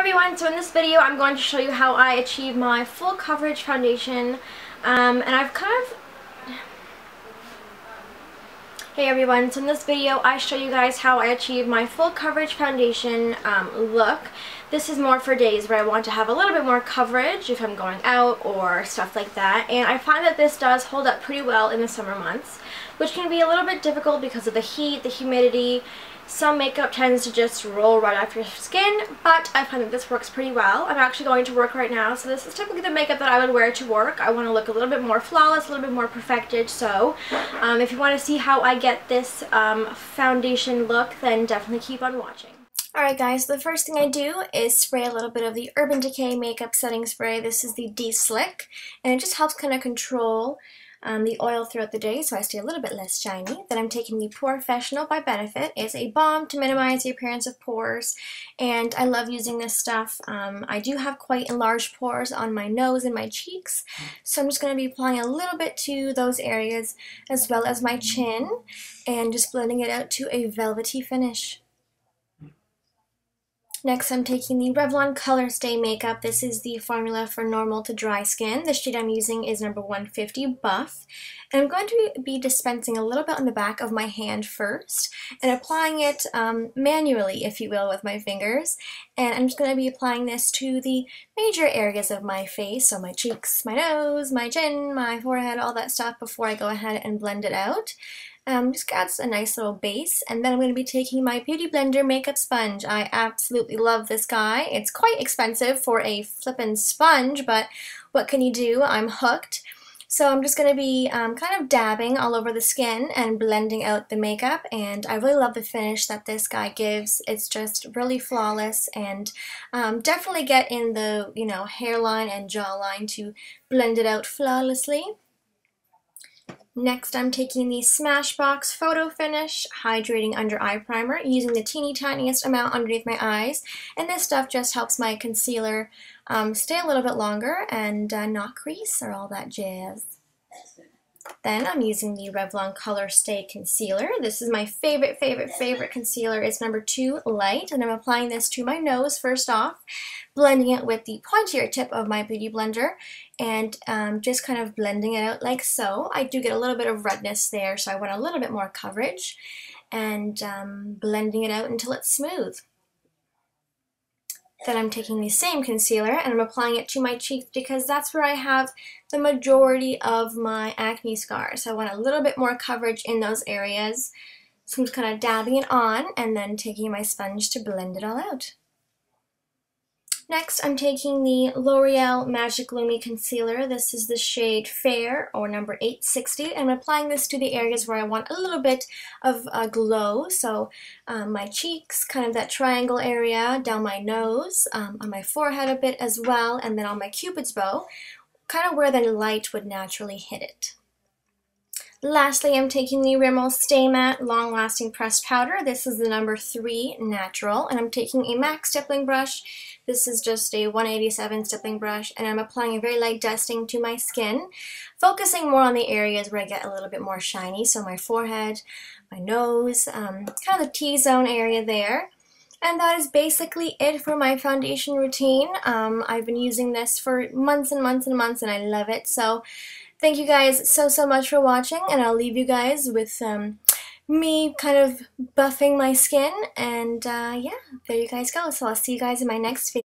everyone, so in this video I'm going to show you how I achieve my full coverage foundation, and I've kind of... Hey everyone, so in this video I show you guys how I achieve my full coverage foundation look. This is more for days where I want to have a little bit more coverage if I'm going out or stuff like that, and I find that this does hold up pretty well in the summer months, which can be a little bit difficult because of the heat, the humidity. Some makeup tends to just roll right off your skin, but I find that this works pretty well. I'm actually going to work right now, so this is typically the makeup that I would wear to work. I want to look a little bit more flawless, a little bit more perfected, so if you want to see how I get this foundation look, then definitely keep on watching. Alright guys, the first thing I do is spray a little bit of the Urban Decay makeup setting spray. This is the De-Slick, and it just helps kind of control the oil throughout the day, so I stay a little bit less shiny. Then I'm taking the Professional by Benefit. It's a balm to minimize the appearance of pores, and I love using this stuff. I do have quite enlarged pores on my nose and my cheeks, so I'm just going to be applying a little bit to those areas as well as my chin, and just blending it out to a velvety finish. Next, I'm taking the Revlon Color Stay Makeup. This is the formula for normal to dry skin. The shade I'm using is number 150 Buff. And I'm going to be dispensing a little bit on the back of my hand first and applying it manually, if you will, with my fingers. And I'm just going to be applying this to the major areas of my face, so my cheeks, my nose, my chin, my forehead, all that stuff before I go ahead and blend it out. Just adds a nice little base, and then I'm going to be taking my Beauty Blender makeup sponge. I absolutely love this guy. It's quite expensive for a flippin' sponge, but what can you do? I'm hooked. So I'm just going to be kind of dabbing all over the skin and blending out the makeup, and I really love the finish that this guy gives. It's just really flawless, and definitely get in the hairline and jawline to blend it out flawlessly. Next, I'm taking the Smashbox Photo Finish Hydrating Under Eye Primer, using the teeny tiniest amount underneath my eyes, and this stuff just helps my concealer stay a little bit longer and not crease or all that jazz. Then I'm using the Revlon Color Stay Concealer. This is my favorite concealer. It's number 2 Light, and I'm applying this to my nose first off, blending it with the pointier tip of my Beauty Blender, and just kind of blending it out like so. I do get a little bit of redness there, so I want a little bit more coverage, and blending it out until it's smooth. Then I'm taking the same concealer and I'm applying it to my cheeks because that's where I have the majority of my acne scars. So I want a little bit more coverage in those areas. So I'm just kind of dabbing it on and then taking my sponge to blend it all out. Next, I'm taking the L'Oreal Magic Lumi Concealer. This is the shade Fair, or number 860, and I'm applying this to the areas where I want a little bit of a glow. So my cheeks, kind of that triangle area, down my nose, on my forehead a bit as well, and then on my Cupid's bow, kind of where the light would naturally hit it. Lastly, I'm taking the Rimmel Stay Matte Long Lasting Pressed Powder. This is the number 3 Natural, and I'm taking a MAC stippling brush. This is just a 187 stippling brush, and I'm applying a very light dusting to my skin, focusing more on the areas where I get a little bit more shiny, so my forehead, my nose, kind of the T-zone area there. And that is basically it for my foundation routine. I've been using this for months and months and months, and I love it. So thank you guys so much for watching, and I'll leave you guys with me kind of buffing my skin, and yeah, there you guys go. So I'll see you guys in my next video.